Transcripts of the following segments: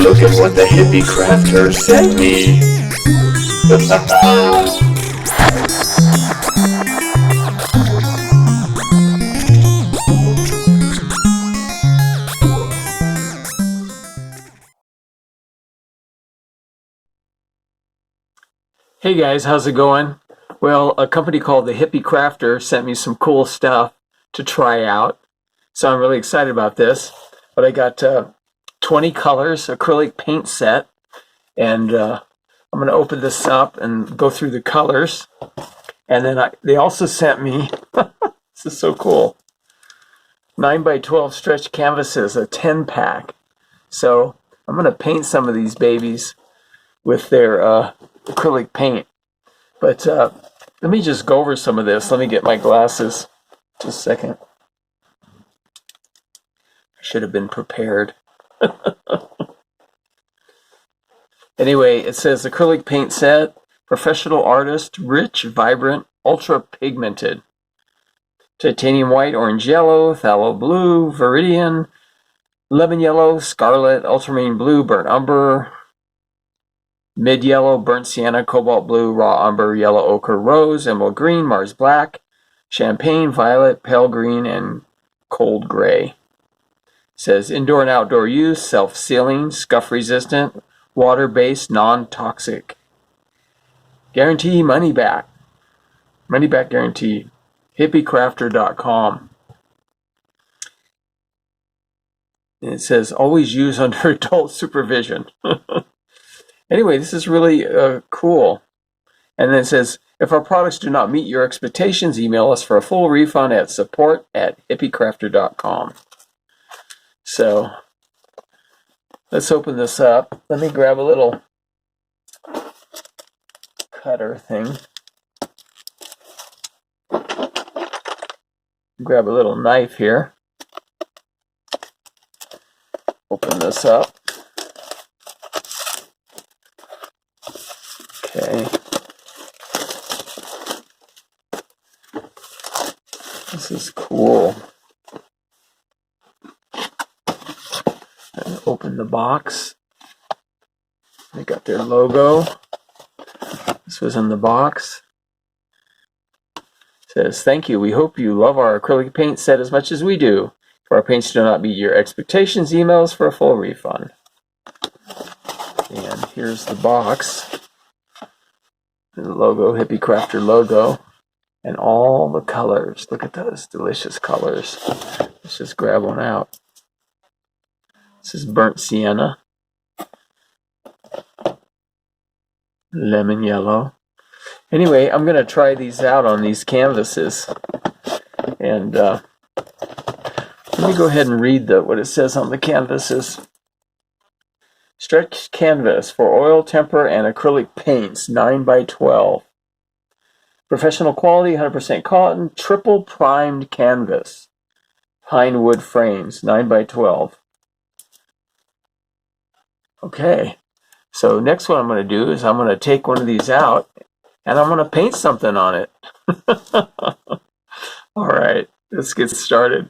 Look at what the hippie crafter sent me. Hey guys, how's it going? Well, a company called the Hippie Crafter sent me some cool stuff to try out. So I'm really excited about this. But I got 20 colors acrylic paint set. And I'm going to open this up and go through the colors. And then they also sent me, this is so cool, 9x12 stretch canvases, a 10 pack. So I'm going to paint some of these babies with their acrylic paint. But let me just go over some of this. Let me get my glasses. Just a second. I should have been prepared. Anyway, it says acrylic paint set, professional artist, rich, vibrant, ultra pigmented. Titanium white, orange yellow, phthalo blue, viridian, lemon yellow, scarlet, ultramarine blue, burnt umber, mid yellow, burnt sienna, cobalt blue, raw umber, yellow ochre, rose, emerald green, Mars black, champagne, violet, pale green, and cold gray. It says indoor and outdoor use, self-sealing, scuff resistant, water-based, non-toxic. Guarantee money back. Money back guarantee. HippieCrafter.com. And it says always use under adult supervision. Anyway, this is really cool. And then it says, if our products do not meet your expectations, email us for a full refund at support@hippiecrafter.com. So, let's open this up. Let me grab a little cutter thing. Grab a little knife here. Open this up. Okay. This is cool. And open the box. They got their logo. This was in the box. It says, thank you. We hope you love our acrylic paint set as much as we do. If our paints do not meet your expectations, email us for a full refund. And here's the box. The logo, Hippie Crafter logo, and all the colors. Look at those delicious colors. Let's just grab one out. This is burnt sienna, lemon yellow. Anyway, I'm going to try these out on these canvases. And let me go ahead and read what it says on the canvases. Stretch canvas for oil, temper, and acrylic paints, 9x12. Professional quality, 100% cotton, triple primed canvas. Pine wood frames, 9x12. Okay, so next what I'm going to do is I'm going to take one of these out and I'm going to paint something on it. All right, let's get started.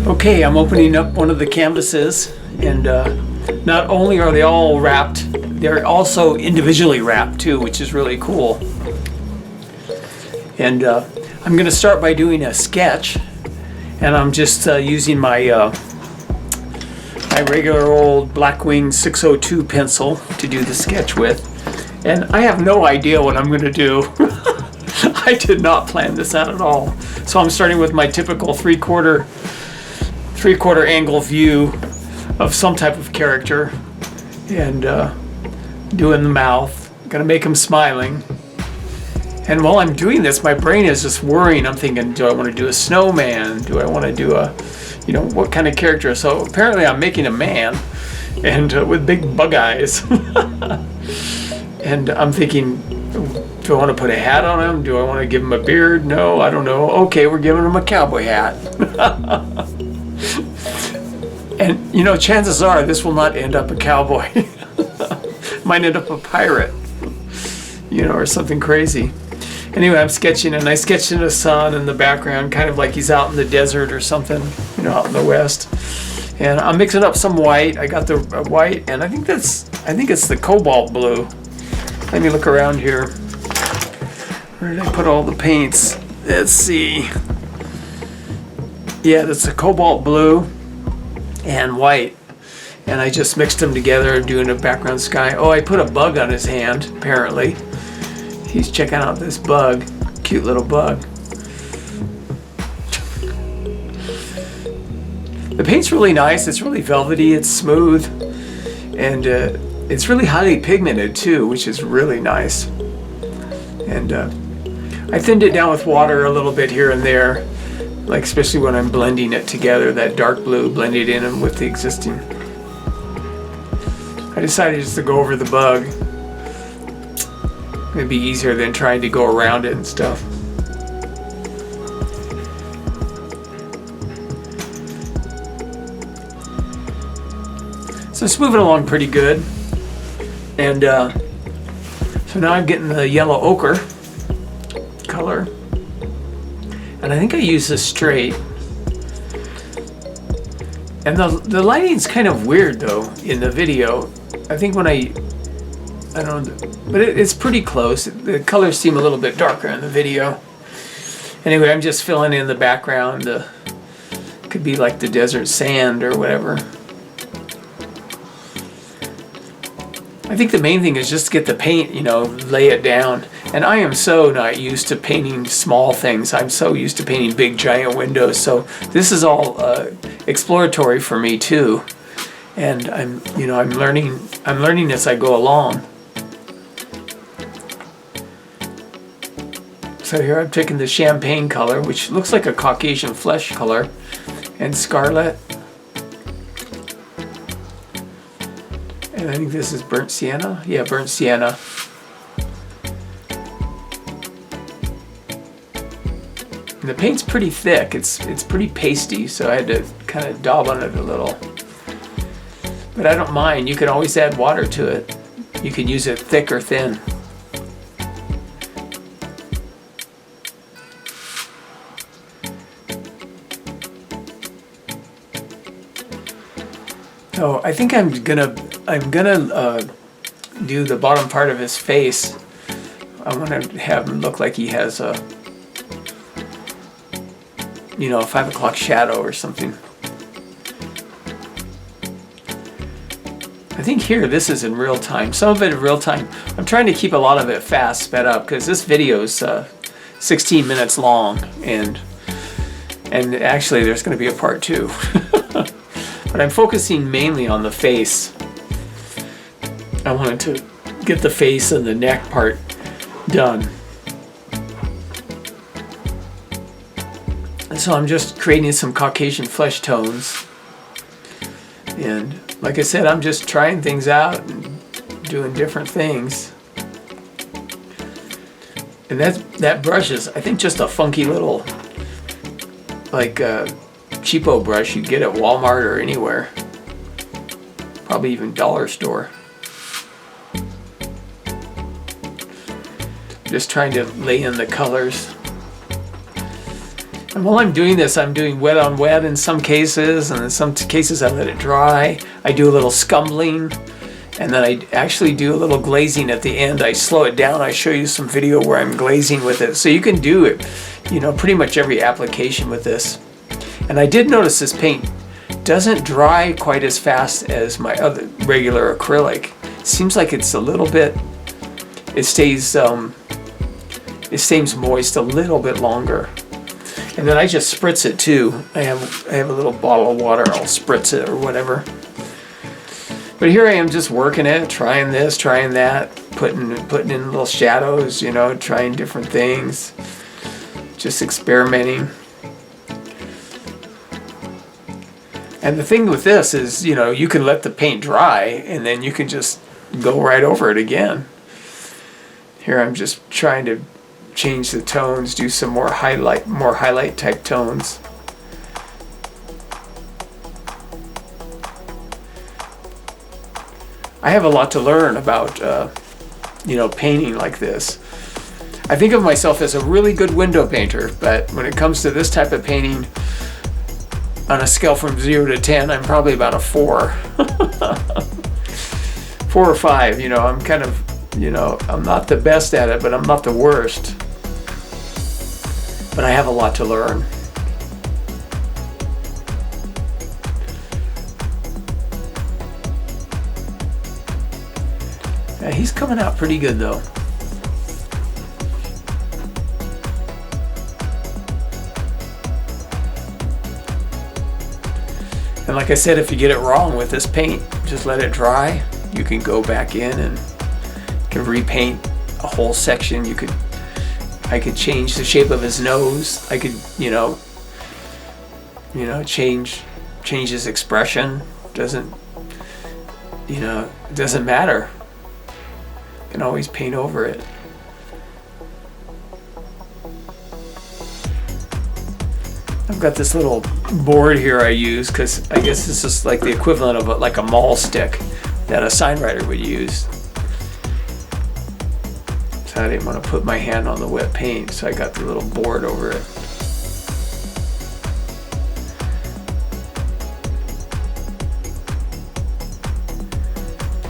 Okay, I'm opening up one of the canvases, and not only are they all wrapped, they're also individually wrapped too, which is really cool. And I'm going to start by doing a sketch, and I'm just using my my regular old Blackwing 602 pencil to do the sketch with. And I have no idea what I'm going to do. I did not plan this out at all. So I'm starting with my typical three-quarter angle view of some type of character, and doing the mouth. Gonna make him smiling. And while I'm doing this, my brain is just worrying. I'm thinking, do I want to do a snowman? Do I want to do a, what kind of character? So apparently I'm making a man, and with big bug eyes. And I'm thinking, do I want to put a hat on him? Do I want to give him a beard? No, I don't know. Okay, we're giving him a cowboy hat. And chances are this will not end up a cowboy. Might end up a pirate. you know, or something crazy. Anyway, I'm sketching, and I sketched in the sun in the background, kind of like he's out in the desert or something, you know, out in the west. And I'm mixing up some white. I got the white, and I think it's the cobalt blue. Let me look around here. Where did I put all the paints? Let's see. Yeah, that's a cobalt blue and white. And I just mixed them together, doing a background sky. Oh, I put a bug on his hand, apparently. He's checking out this bug. Cute little bug. The paint's really nice. It's really velvety. It's smooth. And it's really highly pigmented, too, which is really nice. And I thinned it down with water a little bit here and there. Like, especially when I'm blending it together, that dark blue blended in with the existing. I decided just to go over the bug. It'd be easier than trying to go around it and stuff. So it's moving along pretty good. And so now I'm getting the yellow ochre color. And I think I use this straight. And the lighting's kind of weird though in the video. I think when I don't know, but it's pretty close. The colors seem a little bit darker in the video. Anyway, I'm just filling in the background. Could be like the desert sand or whatever. I think the main thing is just to get the paint, you know, lay it down. And I am so not used to painting small things. I'm so used to painting big giant windows. So this is all exploratory for me too. And I'm learning as I go along. So here I'm taking the champagne color, which looks like a Caucasian flesh color, and scarlet. And I think this is burnt sienna. Yeah, burnt sienna. And the paint's pretty thick. It's pretty pasty, so I had to kind of daub on it a little. But I don't mind. You can always add water to it. You can use it thick or thin. So I think I'm gonna do the bottom part of his face. I want to have him look like he has a, you know, a 5 o'clock shadow or something. I think here this is in real time. Some of it in real time. I'm trying to keep a lot of it fast, sped up, because this video is 16 minutes long, and actually there's going to be a part 2. But I'm focusing mainly on the face. I wanted to get the face and the neck part done. So I'm just creating some Caucasian flesh tones. And like I said, I'm just trying things out and doing different things. And that brush is, I think, just a funky little, like, cheapo brush you get at Walmart or anywhere, probably even dollar store. Just trying to lay in the colors. And while I'm doing this, I'm doing wet on wet in some cases, and in some cases I let it dry. I do a little scumbling, and then I actually do a little glazing at the end. I slow it down. I show you some video where I'm glazing with it. So you can do it, you know, pretty much every application with this. And I did notice this paint doesn't dry quite as fast as my other regular acrylic. Seems like it's a little bit, it stays moist a little bit longer. And then I just spritz it too. I have a little bottle of water. I'll spritz it or whatever. But here I am just working it, trying this, trying that, putting in little shadows, you know, trying different things, just experimenting. And the thing with this is, you know, you can let the paint dry and then you can just go right over it again. Here I'm just trying to change the tones, do some more highlight type tones. I have a lot to learn about painting like this. I think of myself as a really good window painter, but when it comes to this type of painting, on a scale from 0 to 10, I'm probably about a 4. 4 or 5, I'm kind of, I'm not the best at it, but I'm not the worst. But I have a lot to learn. Yeah, he's coming out pretty good though. And like I said, if you get it wrong with this paint, just let it dry. You can go back in and can repaint a whole section. I could change the shape of his nose. I could, change his expression. It doesn't matter. You can always paint over it. I've got this little board here I use because I guess this is like the equivalent of like a maul stick that a sign writer would use. So I didn't want to put my hand on the wet paint, so I got the little board over it.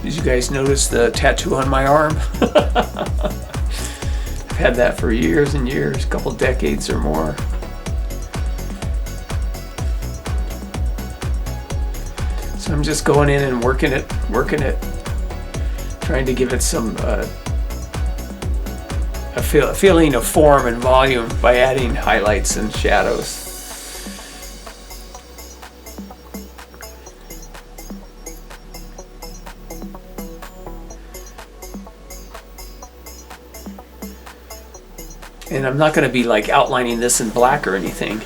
Did you guys notice the tattoo on my arm? I've had that for years and years, a couple decades or more. So I'm just going in and working it, trying to give it some a feeling of form and volume by adding highlights and shadows. And I'm not going to be like outlining this in black or anything.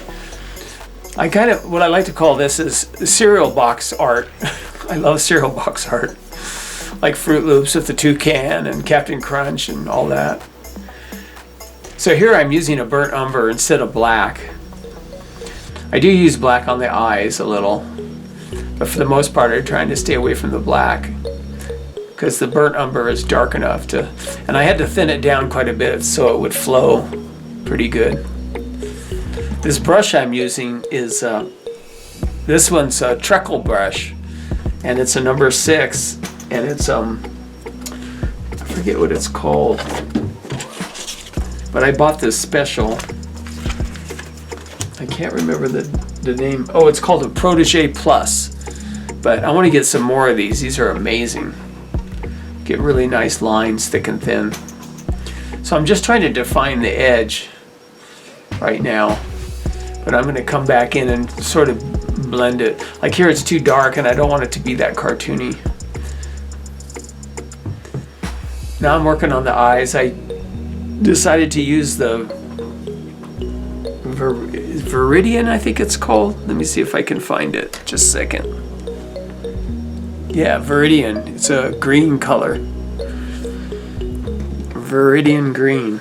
What I like to call this is cereal box art. I love cereal box art. Like Fruit Loops with the toucan and Captain Crunch and all that. So here I'm using a burnt umber instead of black. I do use black on the eyes a little, but for the most part I'm trying to stay away from the black because the burnt umber is dark enough to, and I had to thin it down quite a bit so it would flow pretty good. This brush I'm using is, this one's a treacle brush, and it's a number 6, and it's, I forget what it's called, but I bought this special. I can't remember the name. Oh, it's called a Protege Plus, but I want to get some more of these. These are amazing. Get really nice lines, thick and thin. So I'm just trying to define the edge right now. But I'm going to come back in and sort of blend it. Like here it's too dark and I don't want it to be that cartoony. Now I'm working on the eyes. I decided to use the Viridian, I think it's called. Let me see if I can find it. Just a second. Yeah, Viridian. It's a green color. Viridian green.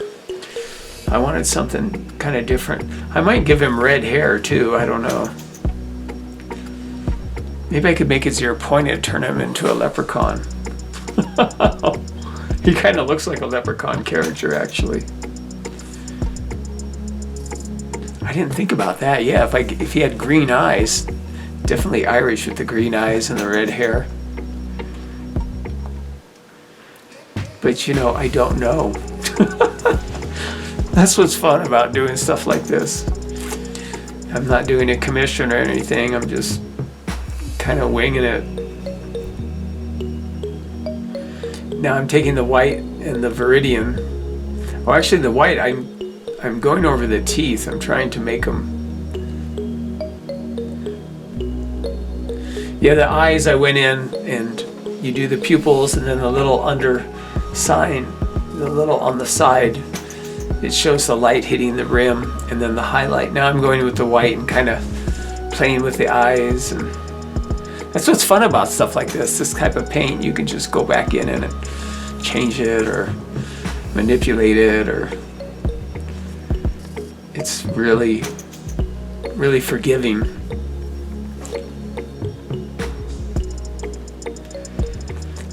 I wanted something kind of different. I might give him red hair too, I don't know. Maybe I could make his ear pointed, turn him into a leprechaun. He kind of looks like a leprechaun character actually. I didn't think about that. Yeah, if he had green eyes, definitely Irish with the green eyes and the red hair. But I don't know. That's what's fun about doing stuff like this. I'm not doing a commission or anything. I'm just kind of winging it. Now I'm taking the white and the Viridian. Well, actually the white, I'm going over the teeth. I'm trying to make them. Yeah, the eyes I went in and you do the pupils and then the little under sign, the little on the side. It shows the light hitting the rim and then the highlight. Now I'm going with the white and kind of playing with the eyes. And that's what's fun about stuff like this type of paint. You can just go back in and change it or manipulate it, or it's really, really forgiving.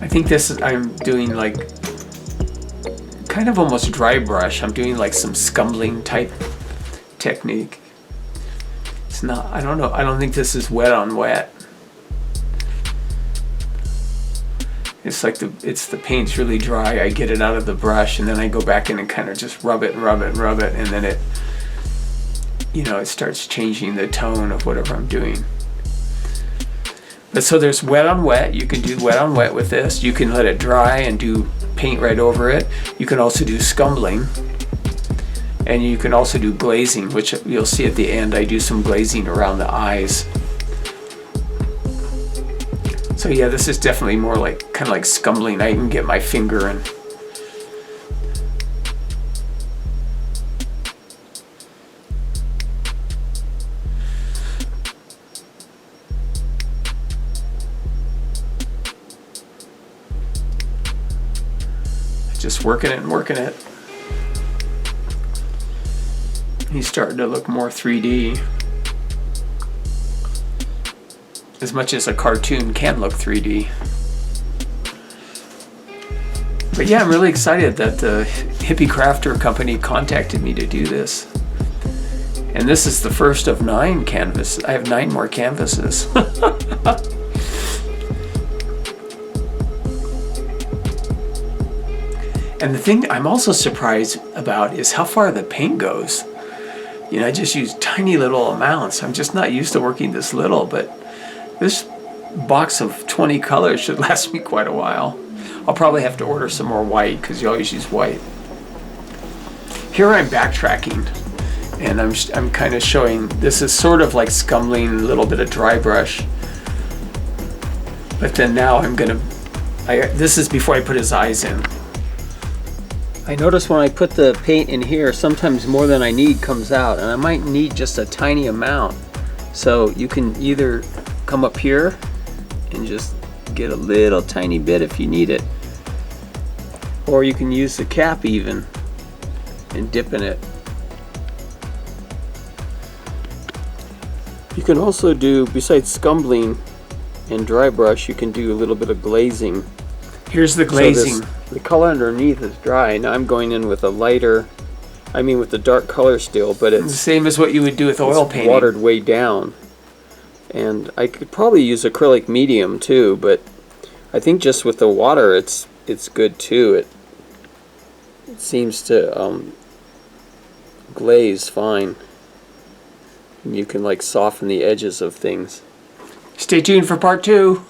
I think I'm doing like kind of almost dry brush. I'm doing like some scumbling type technique. It's not, I don't know, I don't think this is wet on wet. It's like the paint's really dry. I get it out of the brush and then I go back in and kind of just rub it and rub it and rub it, and then it, you know, it starts changing the tone of whatever I'm doing. But so there's wet on wet. You can do wet on wet with this. You can let it dry and do paint right over it. You can also do scumbling. And you can also do glazing, which you'll see at the end. I do some glazing around the eyes. So yeah, this is definitely more like, kind of like scumbling. I can get my finger in. Just working it and working it. He's starting to look more 3D. As much as a cartoon can look 3D. But yeah, I'm really excited that the Hippie Crafter company contacted me to do this. And this is the first of 9 canvases. I have 9 more canvases. And the thing I'm also surprised about is how far the paint goes. You know, I just use tiny little amounts. I'm just not used to working this little, but this box of 20 colors should last me quite a while. I'll probably have to order some more white because you always use white. Here I'm backtracking, and I'm kind of showing, this is sort of like scumbling, a little bit of dry brush. But then now I'm gonna, this is before I put his eyes in. I notice when I put the paint in here, sometimes more than I need comes out, and I might need just a tiny amount. So you can either come up here and just get a little tiny bit if you need it, or you can use the cap even and dip in it. You can also do, besides scumbling and dry brush, you can do a little bit of glazing. Here's the glazing. So the color underneath is dry. Now I'm going in with a lighter, with the dark color still, but it's the same as what you would do with oil painting. Watered way down. And I could probably use acrylic medium too, but I think just with the water it's good too. It seems to glaze fine. And you can like soften the edges of things. Stay tuned for part 2.